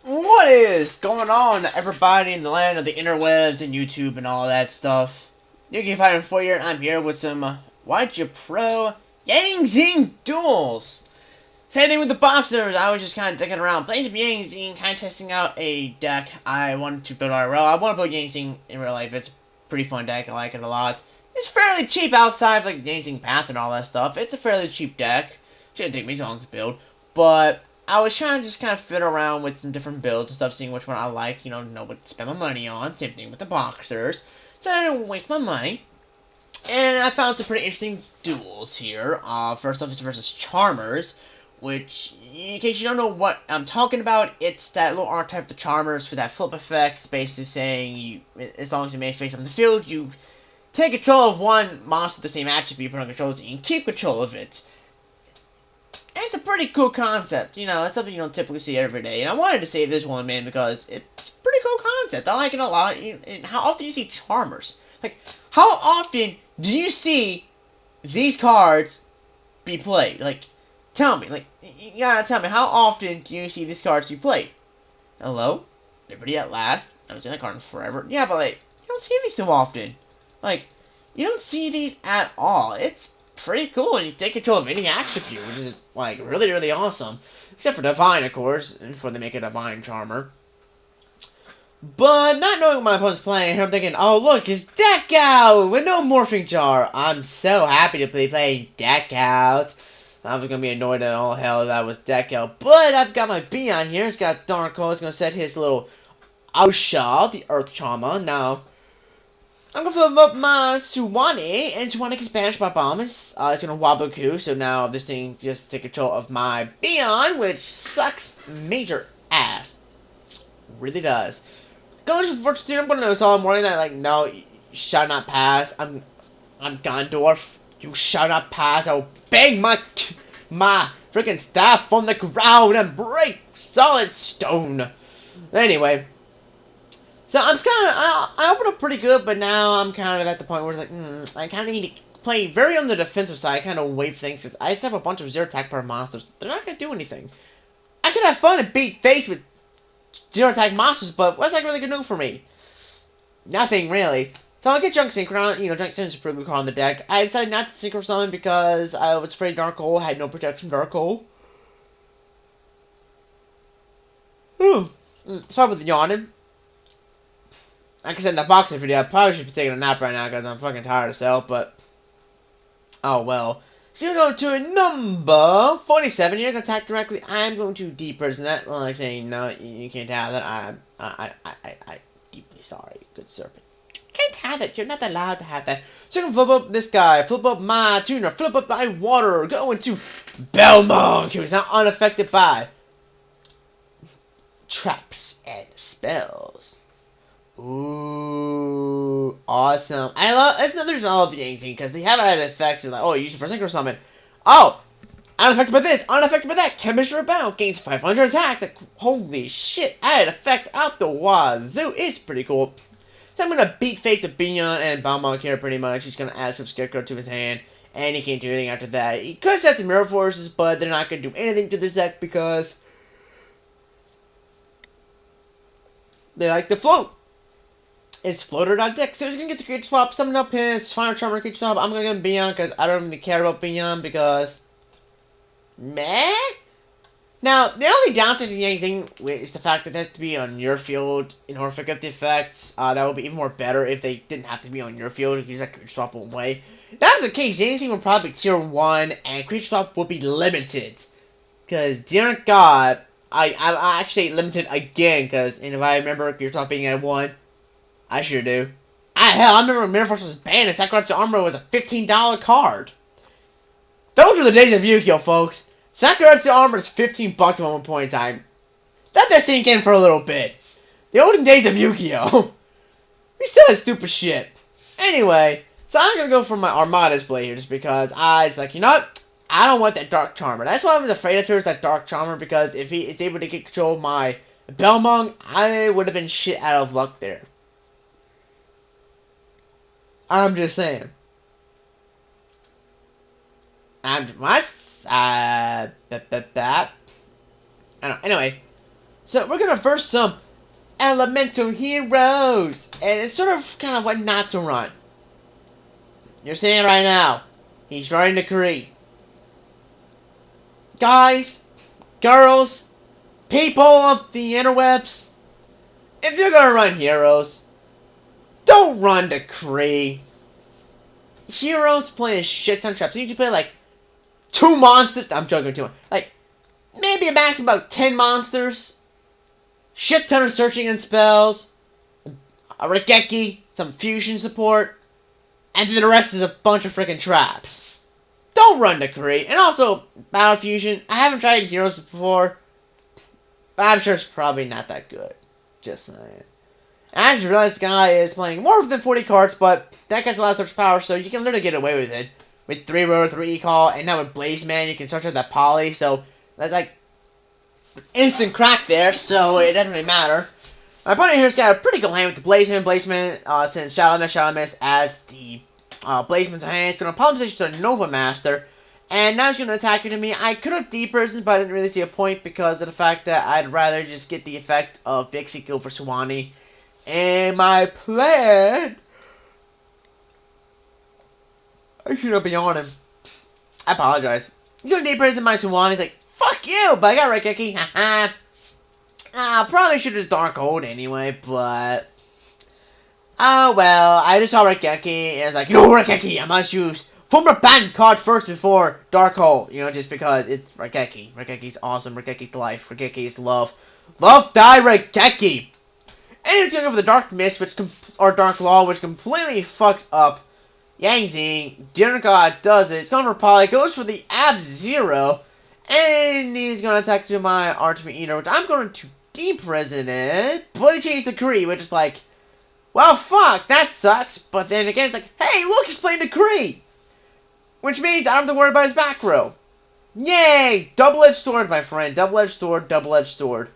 What is going on, everybody in the land of the interwebs and YouTube and all that stuff? You can find him for you. I'm here with some YGOPro Zing Duels. Same thing with the boxers. I was just kind of dicking around, playing some Zing, kind of testing out a deck I wanted to build IRL. I want to build Zing in real life. It's a pretty fun deck. I like it a lot. It's fairly cheap outside of like Zing Path and all that stuff. It's a fairly cheap deck. Shouldn't take me too long to build, but I was trying to just kind of fit around with some different builds and stuff, seeing which one I like, know what to spend my money on. Same thing with the boxers. So I didn't waste my money. And I found some pretty interesting duels here. First off, it's versus Charmers, which, in case you don't know what I'm talking about, it's that little archetype of the Charmers for that flip effect, basically saying as long as you make space on the field, you take control of one monster with the same attribute you put on control, so you can keep control of it. And it's a pretty cool concept, it's something you don't typically see every day. And I wanted to save this one, man, because it's a pretty cool concept. I like it a lot. And how often do you see Charmers? Like, how often do you see these cards be played? Like, tell me. Like, you gotta tell me, how often do you see these cards be played? Hello? Liberty at last? I haven't seen that card in forever. Yeah, but, like, you don't see these so often. Like, you don't see these at all. It's pretty cool, and you take control of any attribute, which is, like, really, really awesome. Except for Divine, of course, before they make a Divine Charmer. But not knowing what my opponent's playing, I'm thinking, oh look, it's Deck Out with no Morphing Jar. I'm so happy to be playing Deck Out. I was gonna be annoyed at all hell if that was Deck Out, but I've got my Beyond here. It's got Darko. It's gonna set his little Ausha, the Earth Charmer. Now, I'm gonna flip up my Suwane, and Suwane can banish my bomb. It's gonna Waboku, so now this thing just take control of my Beyond, which sucks major ass. Really does. Going to first, I'm gonna notice all morning that, like, no, you shall not pass. I'm Gondorf. You shall not pass. I'll bang my freaking staff on the ground and break solid stone. Anyway, so I'm kind of, I opened up pretty good, but now I'm kind of at the point where it's like, I kind of need to play very on the defensive side, kind of wait for things, because I just have a bunch of 0 attack power monsters. They're not going to do anything. I could have fun and beat face with 0 attack monsters, but what's that really going to do for me? Nothing, really. So I'll get Junk Synchron, Junk Synchron's a pretty good card on the deck. I decided not to Synchro Summon because I was afraid Dark Hole had no protection Dark Hole. Sorry with the yawning. Like I said in the boxing video, I probably should be taking a nap right now because I'm fucking tired of self, but oh well. So you're going to a number 47. You're going to attack directly. I'm going to deprison that. Well, like saying, no, you can't have that. I'm deeply sorry, good serpent. Can't have it. You're not allowed to have that. So you're going to flip up this guy. Flip up my tuner. Flip up my water. Go into Belmont, who is now unaffected by traps and spells. Ooh, awesome. That's another reason I love the Yang because they have added effects like, oh, use it for Synchro Summon. Oh, unaffected by this, unaffected by that. Chemistry Rebound gains 500 attacks. Like, holy shit, added effects out the wazoo. It's pretty cool. So I'm gonna beat face of Beyond and Balmont here pretty much. He's gonna add some Scarecrow to his hand, and he can't do anything after that. He could set the Mirror Forces, but they're not gonna do anything to this deck because they like to float. It's floater.deck, so he's gonna get the creature swap, summon up his Final Charmer creature swap. I'm gonna get him Beyond because I don't really care about Beyond because meh. Now, the only downside to the Yang thing is the fact that they have to be on your field in order to pick up the effects. That would be even more better if they didn't have to be on your field. If you just creature swap away. If that was the case, Yang thing would probably be tier 1 and creature swap would be limited. Because, dear God, I actually limited again because, and if I remember creature swap being at 1. I sure do. Hell, I remember when Mirror Force was banned and Sacrifice to Armor was a $15 card. Those were the days of Yu-Gi-Oh, folks. Sacrifice to Armor is $15 at one point in time. Let that sink in for a little bit. The olden days of Yu-Gi-Oh. We still had stupid shit. Anyway, so I'm gonna go for my Armada display here just because I was like, you know what? I don't want that Dark Charmer. That's why I was afraid of was that Dark Charmer because if he is able to get control of my Belmont, I would have been shit out of luck there. I'm just saying. I don't know. Anyway, So we're gonna verse some elemental heroes, and it's sort of kind of what not to run. You're seeing it right now. He's running to Kree. Guys, girls, people of the interwebs, if you're gonna run heroes, don't run to Kree. Heroes play a shit ton of traps. You need to play like 2 monsters. I'm joking, 2. Like, maybe a max of about 10 monsters. Shit ton of searching and spells. A Regeki, some fusion support. And then the rest is a bunch of freaking traps. Don't run to Kree. And also, Battle Fusion. I haven't tried heroes before. But I'm sure it's probably not that good. Just saying. I just realized the guy is playing more than 40 cards, but that guy's a lot of search power, so you can literally get away with it. With 3 row, 3 call, and now with Blaze Man, you can search out that poly, so that's like instant crack there, so it doesn't really matter. My opponent here's got a pretty good hand with the Blaze Man. Since Shadow Mist adds the Blaze Man to hand, it's going to problem position to Nova Master, and now he's going to attack into me. I could have D-Person, but I didn't really see a point because of the fact that I'd rather just get the effect of Vixie Kill for Swanee. And my plan... I should have been on him. I apologize. He's going to D-Person my Swan. He's like, fuck you! But I got Regeki. Haha. Probably should have Dark Hold anyway, but... Oh well. I just saw Regeki, and I was like, no, Regeki, I must use former banned card first before Dark Hold. You know, just because it's Regeki. Regeki's awesome. Regeki's life. Regeki's love. Love die Regeki! And he's going to go for the Dark Mist, or Dark Law, which completely fucks up Yang Zing. Dinner God does it. It's going for Poly, goes for the Ab-Zero, and he's going to attack to my Ultimate Eater, which I'm going to D-Prison it, but he changed the Kree, which is like, well, fuck, that sucks. But then again, it's like, hey, look, he's playing the Kree, which means I don't have to worry about his back row. Yay! Double-edged sword, my friend. Double-edged sword, double-edged sword.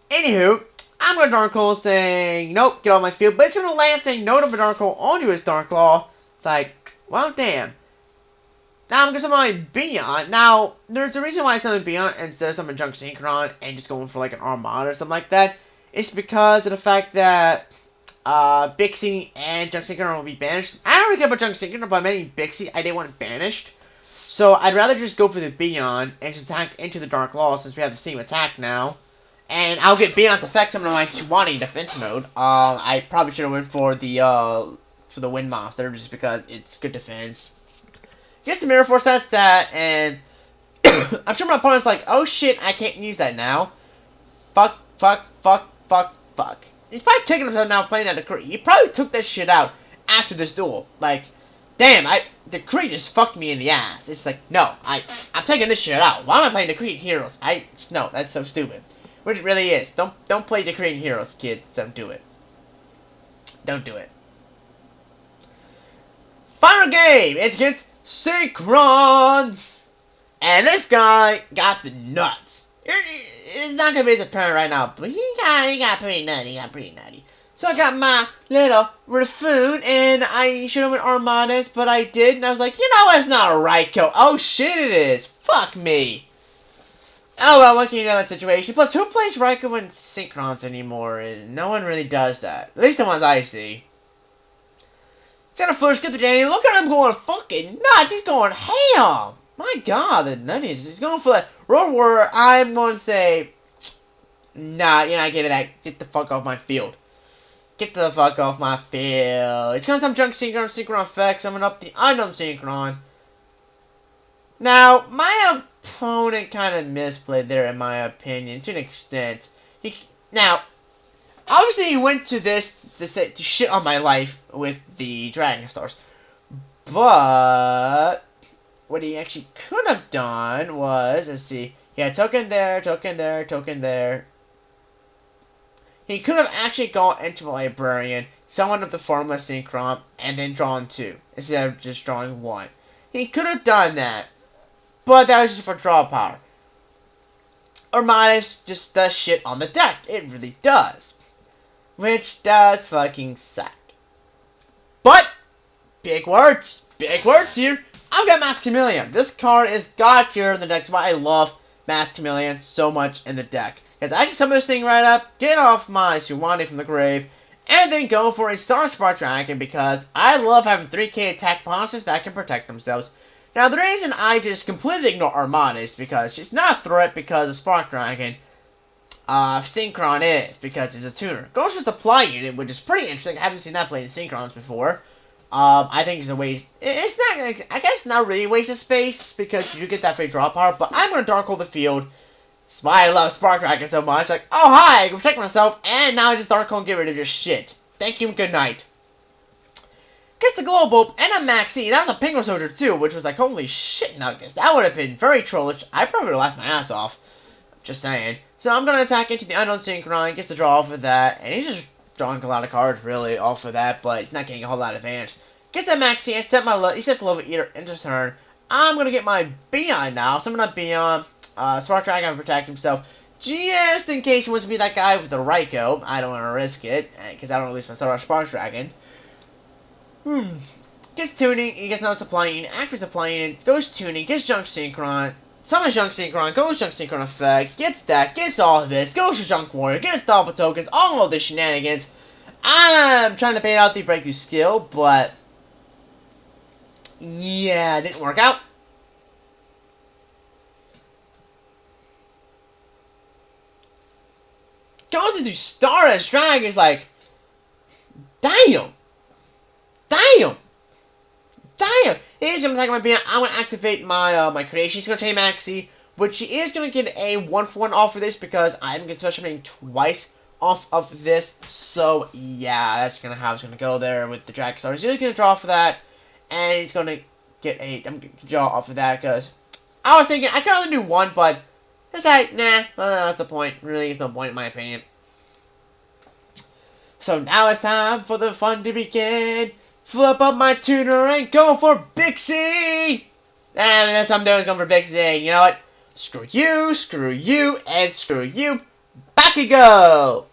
Anywho, I'm going to Dark Claw saying, nope, get off my field. But it's going to land saying no to Dark Claw onto his Dark Claw. It's like, well, damn. Now I'm going to summon Beyond. Now, there's a reason why I summon Beyond instead of summoning Junk Synchron and just going for like an Armada or something like that. It's because of the fact that Bixie and Junk Synchron will be banished. I don't really care about Junk Synchron, but maybe Bixie, I didn't want it banished. So I'd rather just go for the Beyond and just attack into the Dark Claw since we have the same attack now. And I'll get Beyond's effect on my Swanee defense mode. I probably should have went for the Wind Monster just because it's good defense. Gets the Mirror Force that, and I'm sure my opponent's like, oh shit, I can't use that now. Fuck. He's probably taking himself now playing at the Kree. He probably took that shit out after this duel. Like, damn, the Kree just fucked me in the ass. It's like, no, I'm taking this shit out. Why am I playing the Kree Heroes? No, that's so stupid. Which it really is. Don't play the Korean Heroes, kids. Don't do it. Don't do it. Final game! It's against Synchrons! And this guy got the nuts. It's not gonna be as apparent right now, but he got pretty nutty. So I got my little Raffoon, and I should have went Armadas, but I did, and I was like, you know, it's not a Raiko. Oh shit, it is. Fuck me. Oh well, what can you do in that situation? Plus, who plays Raiko and Synchrons anymore? And no one really does that. At least the ones I see. He's got a first get to Danny. Look at him going fucking nuts. He's going ham. My god, the nutties. He's going for that Road Warrior. I'm going to say, nah, you're not getting that. Get the fuck off my field. Get the fuck off my field. It's going to some Junk Synchron effects. Summon up the Unknown Synchron. Now, my opponent kind of misplayed there, in my opinion, to an extent. Now, obviously he went to this to shit on my life with the Dragon Stars. But what he actually could have done was, let's see, he had token there, token there, token there. He could have actually gone into a Librarian, summoned up the Formula Synchron, and then drawn 2, instead of just drawing 1. He could have done that. But that was just for draw power. Armadas just does shit on the deck. It really does. Which does fucking suck. But, big words here. I've got Mass Chameleon. This card is god tier in the deck. That's why I love Mass Chameleon so much in the deck. Because I can sum this thing right up, get off my Suwandi from the grave, and then go for a Star Spark Dragon because I love having 3k attack monsters that can protect themselves. Now, the reason I just completely ignore Armada is because she's not a threat because of Spark Dragon. Synchron is, because it's a tuner. Goes with Supply Unit, which is pretty interesting. I haven't seen that played in Synchrons before. I think it's a waste. It's not, I guess not really a waste of space, because you get that free draw power, but I'm going to Dark Hole the field. That's why I love Spark Dragon so much. Like, oh hi, I can protect myself, and now I just Dark Hole and get rid of your shit. Thank you and good night. Gets the Glow Bulb and a Maxi. That was a Penguin Soldier too, which was like, holy shit nuggets. That would have been very trollish. I probably would have laughed my ass off. Just saying. So I'm going to attack into the Unknown Synchron, gets the draw off of that, and he's just drawing a lot of cards really off of that, but he's not getting a whole lot of advantage. Gets that Maxi, I set my he sets Level Eater into turn. I'm going to get my Beyond now. Summon up Beyond. Spark Dragon to protect himself. Just in case he wants to be that guy with the Raikou. I don't want to risk it, because I don't release my Spark Dragon. Gets tuning, he gets another Supply Unit, activates Supply Unit, goes tuning, gets Junk Synchron, summons Junk Synchron, goes Junk Synchron effect, gets that, gets all of this, goes to Junk Warrior, gets double tokens, all of the shenanigans. I'm trying to bait out the breakthrough skill, but yeah, it didn't work out. Goes into Stardust Dragon, is like, damn. Damn! Damn! He's gonna attack my Beyond. I'm gonna activate my my creation. She's gonna train Maxi, which she is gonna get a 1-for-1 off of this because I'm gonna special training twice off of this. So yeah, that's gonna how it's gonna go there with the Dragon Star. He's just gonna draw for that, and he's gonna get a I'm gonna draw off of that because I was thinking I could only do one, but it's like nah, that's the point. Really, there's no point in my opinion. So now it's time for the fun to begin. Flip up my tuner and go for Bixie! And that's what I'm doing, is going for Bixie. You know what? Screw you, and screw you. Back you go!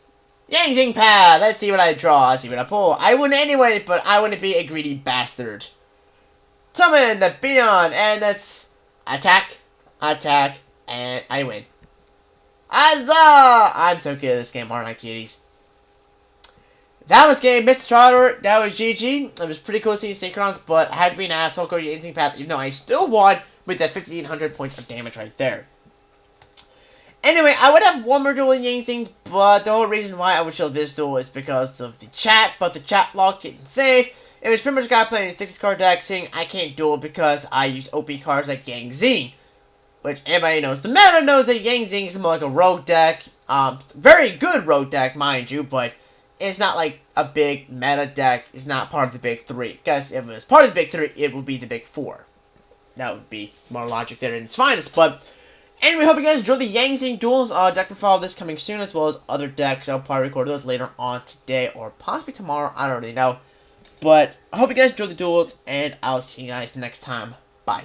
Yang Zing Pad! Let's see what I draw. Let's see what I pull. I win anyway, but I wouldn't be a greedy bastard. Summon the Beyond, and that's attack, and I win. Huzzah! I'm so good at this game, aren't I, cuties? That was game, Mr. Trotter. That was GG. It was pretty cool seeing Synchrons, but I had to be an asshole go to the instinct path, even though I still won with that 1,500 points of damage right there. Anyway, I would have one more duel in Yang, but the whole reason why I would show this duel is because of the chat, but the chat log getting saved. It was pretty much a guy playing a 60-card deck saying I can't duel because I use OP cards like Yang Zing. Which everybody knows. The meta knows that Yang Zing is more like a rogue deck. Very good rogue deck, mind you, but it's not like a big meta deck. It's not part of the big three. Because if it was part of the big three, it would be the big four. That would be more logic there in its finest. But anyway, hope you guys enjoyed the Yang Zing duels. Deck profile this coming soon, as well as other decks. I'll probably record those later on today or possibly tomorrow. I don't really know. But I hope you guys enjoyed the duels, and I'll see you guys next time. Bye.